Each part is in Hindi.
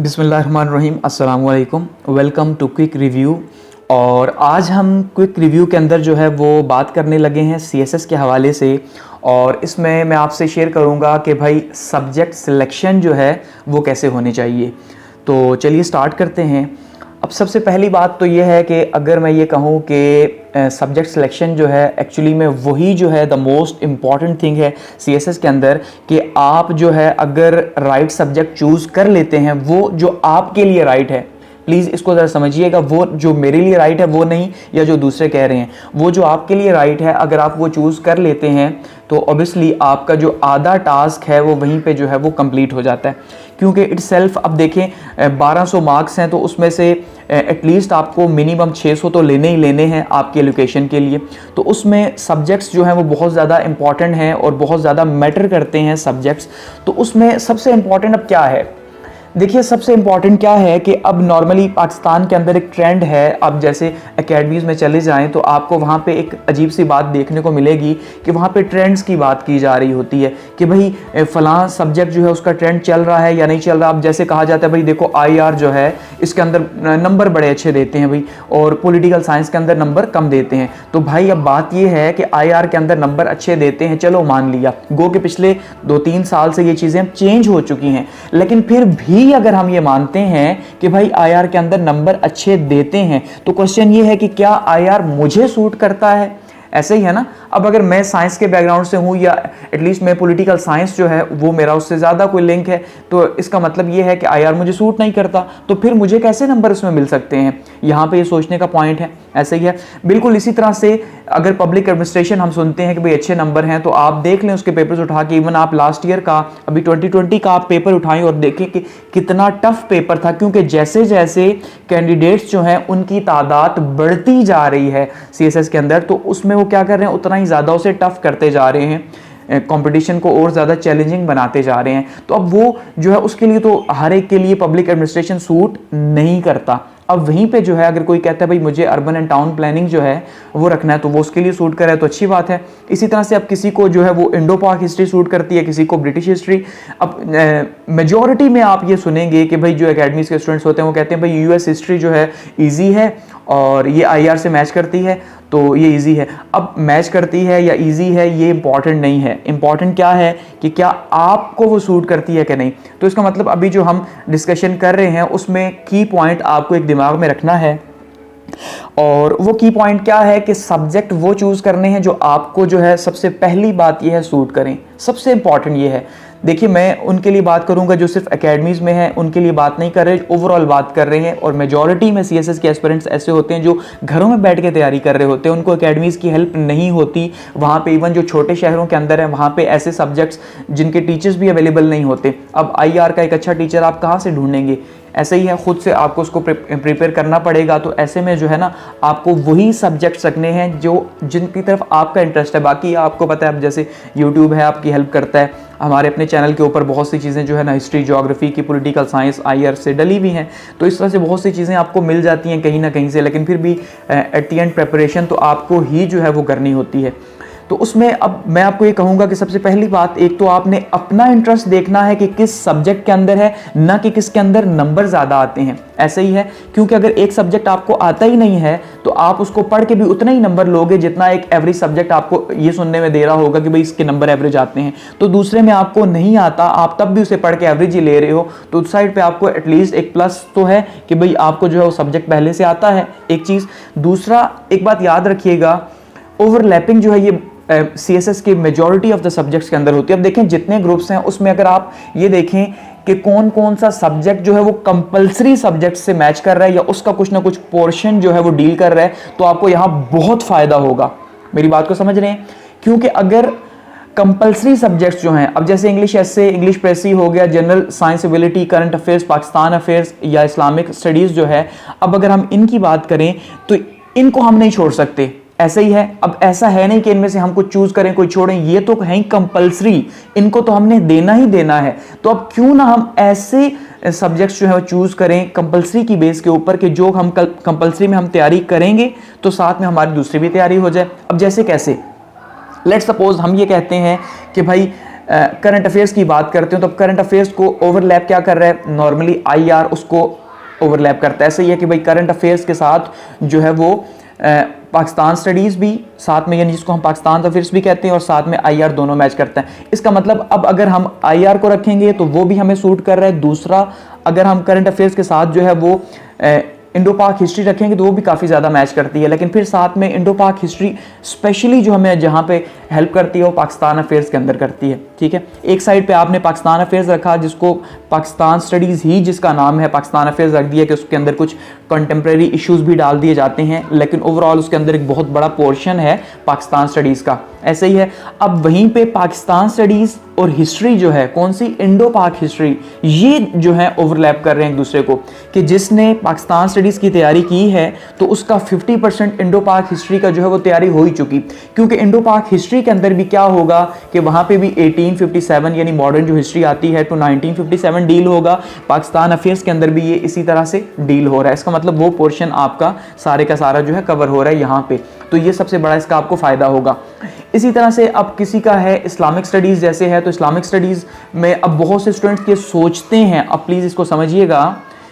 बिस्मिल्लाहिर्रहमानिर्रहीम, अस्सलाम वालेकुम, वेलकम टू क्विक रिव्यू। और आज हम क्विक रिव्यू के अंदर जो है वो बात करने लगे हैं सीएसएस के हवाले से। और इसमें मैं आपसे शेयर करूंगा कि भाई सब्जेक्ट सिलेक्शन जो है वो कैसे होने चाहिए। तो चलिए स्टार्ट करते हैं। अब सबसे पहली बात तो ये है कि अगर मैं ये कहूँ कि सब्जेक्ट सिलेक्शन जो है एक्चुअली में वही जो है द मोस्ट इम्पॉर्टेंट थिंग है सीएसएस के अंदर, कि आप जो है अगर राइट सब्जेक्ट चूज़ कर लेते हैं वो जो आपके लिए राइट है, प्लीज़ इसको ज़रा समझिएगा, वो जो मेरे लिए राइट है वो नहीं, या जो दूसरे कह रहे हैं, वो जो आपके लिए राइट है अगर आप वो चूज़ कर लेते हैं तो ऑब्वियसली आपका जो आधा टास्क है वो वहीं पे जो है वो कंप्लीट हो जाता है। क्योंकि इटसेल्फ अब देखें 1200 मार्क्स हैं तो उसमें से एटलीस्ट आपको मिनिमम 600 तो लेने ही लेने हैं आपकी एजुकेशन के लिए। तो उसमें सब्जेक्ट्स जो हैं वो बहुत ज़्यादा इंपॉर्टेंट हैं और बहुत ज़्यादा मैटर करते हैं सब्जेक्ट्स। तो उसमें सबसे इम्पॉर्टेंट अब क्या है, देखिए सबसे इम्पॉर्टेंट क्या है कि अब नॉर्मली पाकिस्तान के अंदर एक ट्रेंड है, अब जैसे एकेडमीज़ में चले जाएं तो आपको वहाँ पे एक अजीब सी बात देखने को मिलेगी कि वहाँ पे ट्रेंड्स की बात की जा रही होती है कि भाई फ़लाँ सब्जेक्ट जो है उसका ट्रेंड चल रहा है या नहीं चल रहा। अब जैसे कहा जाता है भाई देखो आईआर जो है इसके अंदर नंबर बड़े अच्छे देते हैं भाई, और पॉलिटिकल साइंस के अंदर नंबर कम देते हैं। तो भाई अब बात ये है कि आईआर के अंदर नंबर अच्छे देते हैं, चलो मान लिया, गो के पिछले 2-3 साल से ये चीज़ें चेंज हो चुकी हैं, लेकिन फिर भी अगर हम ये मानते हैं कि भाई आईआर के अंदर नंबर अच्छे देते हैं तो क्वेश्चन ये है कि क्या आईआर मुझे सूट करता है। ऐसे ही है ना। अब अगर मैं साइंस के बैकग्राउंड से हूँ या एटलीस्ट मैं पॉलिटिकल साइंस जो है वो मेरा उससे ज़्यादा कोई लिंक है, तो इसका मतलब ये है कि आईआर मुझे सूट नहीं करता, तो फिर मुझे कैसे नंबर उसमें मिल सकते हैं। यहाँ पे ये सोचने का पॉइंट है। ऐसे ही है बिल्कुल इसी तरह से अगर पब्लिक एडमिनिस्ट्रेशन हम सुनते हैं कि भाई अच्छे नंबर हैं, तो आप देख लें उसके पेपर्स उठा के, इवन आप लास्ट ईयर का अभी 2020 का आप पेपर उठाएं और देखें कि कितना टफ पेपर था। क्योंकि जैसे जैसे कैंडिडेट्स जो हैं उनकी तादाद बढ़ती जा रही है सीएसएस के अंदर, तो उसमें वो क्या कर रहे हैं, उतना ही ज़्यादा उसे टफ करते जा रहे हैं, कंपटीशन को और ज़्यादा चैलेंजिंग बनाते जा रहे हैं। तो अब वो जो है उसके लिए तो हर एक के लिए पब्लिक एडमिनिस्ट्रेशन सूट नहीं करता। अब वहीं पे जो है अगर कोई कहता है भाई मुझे अर्बन एंड टाउन प्लानिंग जो है वो रखना है तो वो उसके लिए सूट करे तो अच्छी बात है। इसी तरह से अब किसी को जो है वो इंडो पाक हिस्ट्री सूट करती है, किसी को ब्रिटिश हिस्ट्री। अब मेजॉरिटी में आप ये सुनेंगे कि भाई जो एकेडमीज के स्टूडेंट्स होते हैं वो कहते हैं भाई यूएस हिस्ट्री जो है ईजी है और ये आईआर से मैच करती है तो ये इजी है। अब मैच करती है या इजी है ये इंपॉर्टेंट नहीं है, इंपॉर्टेंट क्या है कि क्या आपको वो सूट करती है कि नहीं। तो इसका मतलब अभी जो हम डिस्कशन कर रहे हैं उसमें की पॉइंट आपको एक दिमाग में रखना है, और वो की पॉइंट क्या है कि सब्जेक्ट वो चूज़ करने हैं जो आपको जो है सबसे पहली बात ये है सूट करें। सबसे इंपॉर्टेंट ये है। देखिए मैं उनके लिए बात करूंगा जो सिर्फ एकेडमीज़ में हैं, उनके लिए बात नहीं कर रहे, ओवरऑल बात कर रहे हैं। और मेजॉरिटी में सीएसएस के एस्पिरेंट्स ऐसे होते हैं जो घरों में बैठ के तैयारी कर रहे होते हैं, उनको एकेडमीज़ की हेल्प नहीं होती। वहाँ पे इवन जो छोटे शहरों के अंदर है वहाँ पे ऐसे सब्जेक्ट्स जिनके टीचर्स भी अवेलेबल नहीं होते। अब आईआर का एक अच्छा टीचर आप कहाँ से ढूंढेंगे। ऐसे ही है, खुद से आपको उसको प्रिपेयर करना पड़ेगा। तो ऐसे में जो है ना आपको वही सब्जेक्ट्स रखने हैं जो जिनकी तरफ आपका इंटरेस्ट है। बाकी आपको पता है अब जैसे यूट्यूब है आपकी हेल्प करता है, हमारे अपने चैनल के ऊपर बहुत सी चीज़ें जो है ना हिस्ट्री, ज्योग्राफी की, पॉलिटिकल साइंस आईआर से डली हुई हैं। तो इस तरह से बहुत सी चीज़ें आपको मिल जाती हैं कहीं ना कहीं से, लेकिन फिर भी एट द एंड प्रेपरेशन तो आपको ही जो है वो करनी होती है। तो उसमें अब मैं आपको ये कहूँगा कि सबसे पहली बात, एक तो आपने अपना इंटरेस्ट देखना है कि किस सब्जेक्ट के अंदर है, ना कि किसके अंदर नंबर ज़्यादा आते हैं। ऐसे ही है, क्योंकि अगर एक सब्जेक्ट आपको आता ही नहीं है तो आप उसको पढ़ के भी उतना ही नंबर लोगे जितना एक एवरेज सब्जेक्ट आपको ये सुनने में दे रहा होगा कि भाई इसके नंबर एवरेज आते हैं। तो दूसरे में आपको नहीं आता, आप तब भी उसे पढ़ के एवरेज ही ले रहे हो, तो उस साइड पर आपको एटलीस्ट एक प्लस तो है कि भाई आपको जो है वो सब्जेक्ट पहले से आता है, एक चीज़। दूसरा एक बात याद रखिएगा, ओवरलैपिंग जो है ये सीएसएस की मेजॉरिटी ऑफ द सब्जेक्ट्स के अंदर होती है। अब देखें जितने ग्रुप्स हैं उसमें अगर आप ये देखें कि कौन कौन सा सब्जेक्ट जो है वो कंपलसरी सब्जेक्ट से मैच कर रहा है या उसका कुछ ना कुछ पोर्शन जो है वो डील कर रहा है, तो आपको यहाँ बहुत फायदा होगा। मेरी बात को समझ रहे हैं। क्योंकि अगर कंपलसरी सब्जेक्ट्स जो हैं, अब जैसे इंग्लिश एसे, इंग्लिश प्रेसी हो गया, general science ability, current affairs, Pakistan affairs या इस्लामिक स्टडीज़ जो है, अब अगर हम इनकी बात करें तो इनको हम नहीं छोड़ सकते। ऐसे ही है, अब ऐसा है नहीं कि इनमें से हम कुछ चूज करें कोई छोड़ें, ये तो है ही कंपलसरी, इनको तो हमने देना ही देना है। तो अब क्यों ना हम ऐसे सब्जेक्ट्स जो है वो चूज करें कंपलसरी की बेस के ऊपर कि जो हम कंपलसरी में हम तैयारी करेंगे तो साथ में हमारी दूसरी भी तैयारी हो जाए। अब जैसे कैसे, लेट्स सपोज हम ये कहते हैं कि भाई करंट अफेयर्स की बात करते हो तो करंट अफेयर्स को ओवरलैप क्या कर रहा है, नॉर्मली आईआर उसको ओवरलैप करता है। ऐसे ही है कि भाई करंट अफेयर्स के साथ जो है वो पाकिस्तान स्टडीज़ भी साथ में, यानी जिसको हम पाकिस्तान अफेयर्स भी कहते हैं, और साथ में आईआर दोनों मैच करता है। इसका मतलब अब अगर हम आईआर को रखेंगे तो वो भी हमें सूट कर रहा है। दूसरा, अगर हम करंट अफेयर्स के साथ जो है वो इंडो पाक हिस्ट्री रखेंगे तो वो भी काफ़ी ज़्यादा मैच करती है। लेकिन फिर साथ में इंडो पाक हिस्ट्री स्पेशली जो हमें जहाँ पे हेल्प करती है वो पाकिस्तान अफेयर्स के अंदर करती है। ठीक है, एक साइड पे आपने पाकिस्तान अफेयर्स रखा, जिसको पाकिस्तान स्टडीज़ ही जिसका नाम है पाकिस्तान अफेयर्स रख दिया कि उसके अंदर कुछ कंटेम्प्रेरी इश्यूज़ भी डाल दिए जाते हैं, लेकिन ओवरऑल उसके अंदर एक बहुत बड़ा पोर्शन है पाकिस्तान स्टडीज़ का। ऐसे ही है, अब वहीं पे पाकिस्तान स्टडीज़ और हिस्ट्री जो है, कौन सी, इंडो पाक हिस्ट्री, ये जो है ओवरलैप कर रहे हैं एक दूसरे को, कि जिसने पाकिस्तान स्टडीज़ की तैयारी की है तो उसका 50% इंडो पाक हिस्ट्री का जो है वो तैयारी हो ही चुकी। क्योंकि इंडो पाक हिस्ट्री के अंदर भी क्या होगा कि वहाँ पे भी 1857 यानी मॉडर्न जो हिस्ट्री आती है टू 1957 डील होगा। पाकिस्तान अफेयर्स के अंदर भी ये इसी तरह से डील हो रहा है। इसका मतलब वो पोर्शन आपका सारे का सारा जो है कवर हो रहा है यहाँ पे, तो ये सबसे बड़ा इसका आपको फ़ायदा होगा। इसी तरह से अब किसी का है इस्लामिक स्टडीज़ जैसे है, तो इस्लामिक स्टडीज़ में अब बहुत से स्टूडेंट्स ये सोचते हैं, अब प्लीज़ इसको समझिएगा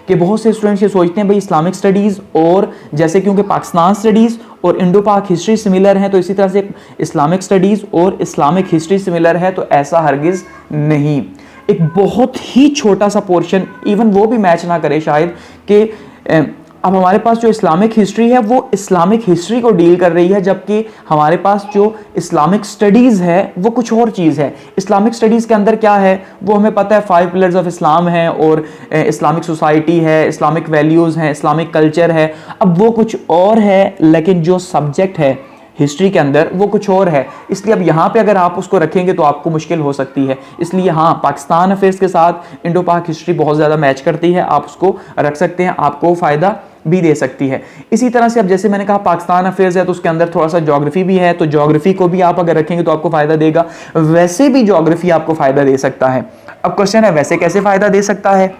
कि बहुत से स्टूडेंट्स ये सोचते हैं भाई इस्लामिक स्टडीज़ और जैसे, क्योंकि पाकिस्तान स्टडीज़ और इंडो पाक हिस्ट्री सिमिलर है, तो इसी तरह से इस्लामिक स्टडीज़ और इस्लामिक हिस्ट्री सिमिलर है, तो ऐसा हरगिज़ नहीं। एक बहुत ही छोटा सा पोर्शन, इवन वो भी मैच ना करे शायद, कि अब हमारे पास जो इस्लामिक हिस्ट्री है वो इस्लामिक हिस्ट्री को डील कर रही है, जबकि हमारे पास जो इस्लामिक स्टडीज़ है वो कुछ और चीज़ है। इस्लामिक स्टडीज़ के अंदर क्या है वो हमें पता है, 5 पिलर्स ऑफ इस्लाम है, और इस्लामिक सोसाइटी है, इस्लामिक वैल्यूज़ हैं, इस्लामिक कल्चर है। अब वो कुछ और है, लेकिन जो सब्जेक्ट है हिस्ट्री के अंदर वो कुछ और है। इसलिए अब यहाँ पे अगर आप उसको रखेंगे तो आपको मुश्किल हो सकती है। इसलिए हाँ, पाकिस्तान अफेयर्स के साथ इंडो पाक हिस्ट्री बहुत ज़्यादा मैच करती है, आप उसको रख सकते हैं, आपको फ़ायदा भी दे सकती है। इसी तरह से अब जैसे मैंने कहा पाकिस्तान अफेयर्स है तो उसके अंदर थोड़ा सा ज्योग्राफी भी है, तो ज्योग्राफी को भी आप अगर रखेंगे तो आपको फ़ायदा देगा। वैसे भी ज्योग्राफी आपको फ़ायदा दे सकता है। अब क्वेश्चन है वैसे कैसे फ़ायदा दे सकता है।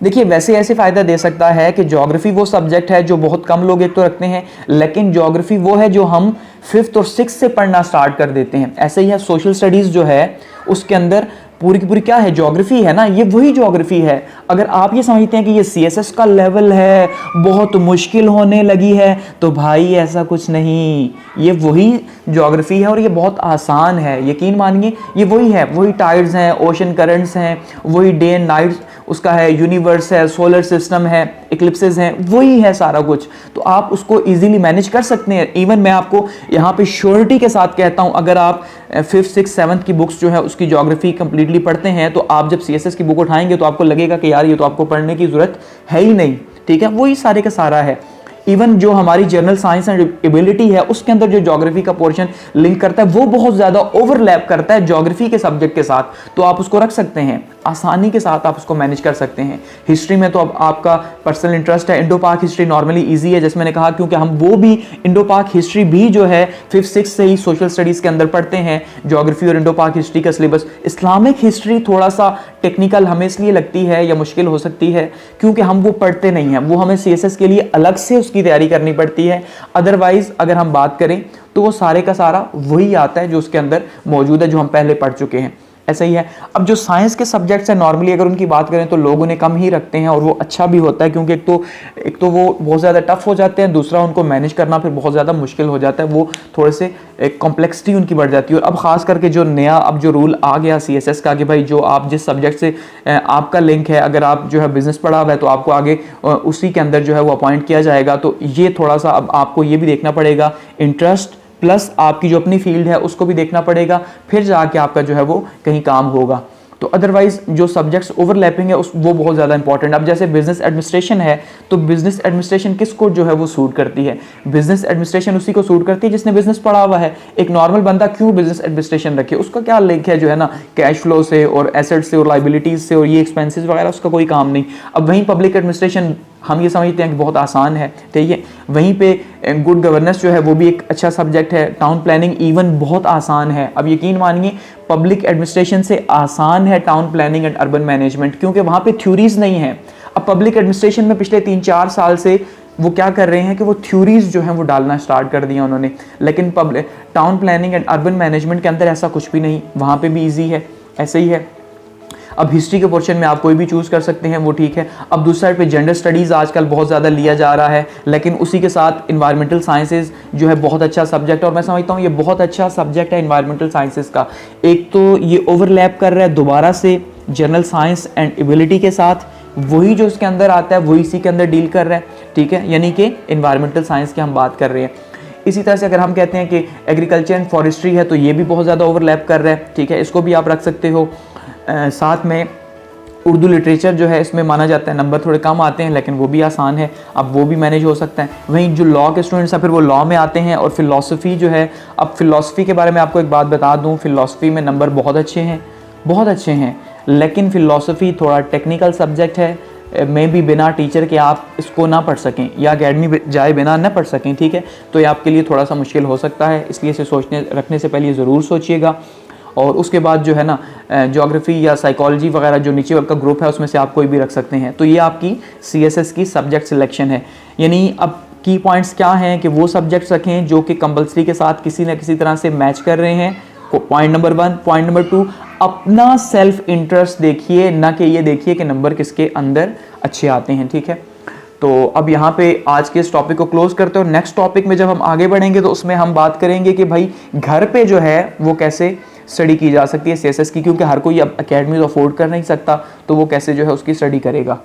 देखिए, वैसे ऐसे फ़ायदा दे सकता है कि ज्योग्राफी वो सब्जेक्ट है जो बहुत कम लोग एक तो रखते हैं, लेकिन ज्योग्राफी वो है जो हम 5th और 6th से पढ़ना स्टार्ट कर देते हैं। ऐसे ही है सोशल स्टडीज़ जो है उसके अंदर पूरी की पूरी क्या है, ज्योग्राफी है ना, ये वही ज्योग्राफी है। अगर आप ये समझते हैं कि ये सीएसएस का लेवल है, बहुत मुश्किल होने लगी है, तो भाई ऐसा कुछ नहीं, ये वही ज्योग्राफी है और ये बहुत आसान है, यकीन मानिए ये वही है। वही टाइड्स हैं, ओशन करंट्स हैं, वही डे एंड नाइट उसका है, यूनिवर्स है, सोलर सिस्टम है, इक्लिप्सेस हैं, वही है सारा कुछ। तो आप उसको इजीली मैनेज कर सकते हैं। इवन मैं आपको यहाँ पे श्योरिटी के साथ कहता हूँ, अगर आप 5th 6th 7th की बुक्स जो है उसकी ज्योग्राफी कंप्लीटली पढ़ते हैं, तो आप जब सीएसएस की बुक उठाएंगे तो आपको लगेगा कि यार ये तो आपको पढ़ने की जरूरत है ही नहीं। ठीक है, वही सारे का सारा है। इवन जो हमारी जनरल साइंस एंड एबिलिटी है उसके अंदर जो ज्योग्राफी का पोर्शन लिंक करता है वो बहुत ज़्यादा ओवरलैप करता है ज्योग्राफी के सब्जेक्ट के साथ, तो आप उसको रख सकते हैं, आसानी के साथ आप उसको मैनेज कर सकते हैं। हिस्ट्री में तो अब आपका पर्सनल इंटरेस्ट है, इंडो पाक हिस्ट्री नॉर्मली इजी है, जैसे मैंने कहा, क्योंकि हम वो भी इंडो पाक हिस्ट्री भी जो है 5th 6th से ही सोशल स्टडीज़ के अंदर पढ़ते हैं, ज्योग्राफी और इंडो पाक हिस्ट्री का सिलेबस। इस्लामिक हिस्ट्री थोड़ा सा टेक्निकल हमें इसलिए लगती है या मुश्किल हो सकती है क्योंकि हम वो पढ़ते नहीं हैं, वो हमें सीएसएस के लिए अलग से उसकी तैयारी करनी पड़ती है। अदरवाइज अगर हम बात करें तो वो सारे का सारा वही आता है जो उसके अंदर मौजूद है, जो हम पहले पढ़ चुके हैं। ऐसा ही है। अब जो साइंस के सब्जेक्ट्स हैं नॉर्मली अगर उनकी बात करें तो लोग उन्हें कम ही रखते हैं, और वो अच्छा भी होता है क्योंकि एक तो वो बहुत ज़्यादा टफ हो जाते हैं, दूसरा उनको मैनेज करना फिर बहुत ज़्यादा मुश्किल हो जाता है, वो थोड़े से कॉम्प्लेक्सिटी उनकी बढ़ जाती है। और अब खास करके जो नया अब जो रूल आ गया सीएसएस का कि भाई जो आप जिस सब्जेक्ट से आपका लिंक है, अगर आप जो है बिजनेस पढ़ा हुआ है तो आपको आगे उसी के अंदर जो है वो अपॉइंट किया जाएगा। तो ये थोड़ा सा अब आपको ये भी देखना पड़ेगा, इंटरेस्ट प्लस आपकी जो अपनी फील्ड है उसको भी देखना पड़ेगा, फिर जाके आपका जो है वो कहीं काम होगा। तो अदरवाइज जो सब्जेक्ट्स ओवरलैपिंग है वो बहुत ज़्यादा इंपॉर्टेंट। अब जैसे बिजनेस एडमिनिस्ट्रेशन है तो बिजनेस एडमिनिस्ट्रेशन किसको जो है वो सूट करती है, बिजनेस एडमिनिस्ट्रेशन उसी को सूट करती है जिसने बिजनेस पढ़ा हुआ है। एक नॉर्मल बंदा क्यों बिजनेस एडमिनिस्ट्रेशन रखे, उसका क्या लिंक है जो है ना कैश फ्लो से और एसेट से और लाइबिलिटीज से और ये एक्सपेंसेस वगैरह, उसका कोई काम नहीं। अब वहीं पब्लिक एडमिनिस्ट्रेशन हम ये समझते हैं कि बहुत आसान है, ठीक है। वहीं पे गुड गवर्नेंस जो है वो भी एक अच्छा सब्जेक्ट है, टाउन प्लानिंग इवन बहुत आसान है। अब यकीन मानिए पब्लिक एडमिनिस्ट्रेशन से आसान है town planning and urban management, क्योंकि वहाँ पे थ्योरीज नहीं है। अब पब्लिक एडमिनिस्ट्रेशन में पिछले 3-4 साल से वो क्या कर रहे हैं कि वो थ्योरीज जो हैं वो डालना स्टार्ट कर दिया उन्होंने। लेकिन public town planning and urban management के अंदर ऐसा कुछ भी नहीं, वहाँ पे भी ईजी है, ऐसे ही है। अब हिस्ट्री के पोर्शन में आप कोई भी चूज़ कर सकते हैं, वो ठीक है। अब दूसरी साइड पे जेंडर स्टडीज़ आजकल बहुत ज़्यादा लिया जा रहा है, लेकिन उसी के साथ इन्वायरमेंटल साइंसेज जो है बहुत अच्छा सब्जेक्ट है, और मैं समझता हूँ ये बहुत अच्छा सब्जेक्ट है इन्वायरमेंटल साइंसेज का। एक तो ये ओवरलैप कर रहा है दोबारा से जनरल साइंस एंड एबिलिटी के साथ, वही जो इसके अंदर आता है वही इसी के अंदर डील कर रहा है, ठीक है, यानी कि इन्वायरमेंटल साइंस की हम बात कर रहे हैं। इसी तरह से अगर हम कहते हैं कि एग्रीकल्चर एंड फॉरेस्ट्री है, तो ये भी बहुत ज़्यादा ओवरलैप कर रहा है, ठीक है, इसको भी आप रख सकते हो। साथ में उर्दू लिटरेचर जो है इसमें माना जाता है, नंबर थोड़े कम आते हैं लेकिन वो भी आसान है, अब वो भी मैनेज हो सकता है। वहीं जो लॉ के स्टूडेंट्स हैं फिर वो लॉ में आते हैं, और फिलॉसफी जो है, अब फिलॉसफी के बारे में आपको एक बात बता दूं, फिलॉसफी में नंबर बहुत अच्छे हैं, बहुत अच्छे हैं, लेकिन फिलॉसफी थोड़ा टेक्निकल सब्जेक्ट है, में भी बिना टीचर के आप इसको ना पढ़ सकें या अकेडमी जाए बिना ना पढ़ सकें, ठीक है, तो ये आपके लिए थोड़ा सा मुश्किल हो सकता है, इसलिए इसे सोचने रखने से पहले ज़रूर सोचिएगा। और उसके बाद जो है ना ज्योग्राफी या साइकोलॉजी वगैरह जो नीचे का ग्रुप है उसमें से आप कोई भी रख सकते हैं। तो ये आपकी CSS की सब्जेक्ट सिलेक्शन है। यानी अब की पॉइंट्स क्या हैं कि वो सब्जेक्ट्स रखें जो कि कंपलसरी के साथ किसी न किसी तरह से मैच कर रहे हैं, पॉइंट नंबर 1। पॉइंट नंबर 2, अपना सेल्फ इंटरेस्ट देखिए, ना कि ये देखिए कि नंबर किसके अंदर अच्छे आते हैं, ठीक है। तो अब यहाँ पे आज के इस टॉपिक को क्लोज करते हैं, और नेक्स्ट टॉपिक में जब हम आगे बढ़ेंगे तो उसमें हम बात करेंगे कि भाई घर पे जो है वो कैसे स्टडी की जा सकती है CSS की, क्योंकि हर कोई अब अकेडमीज अफोर्ड कर नहीं सकता, तो वो कैसे जो है उसकी स्टडी करेगा।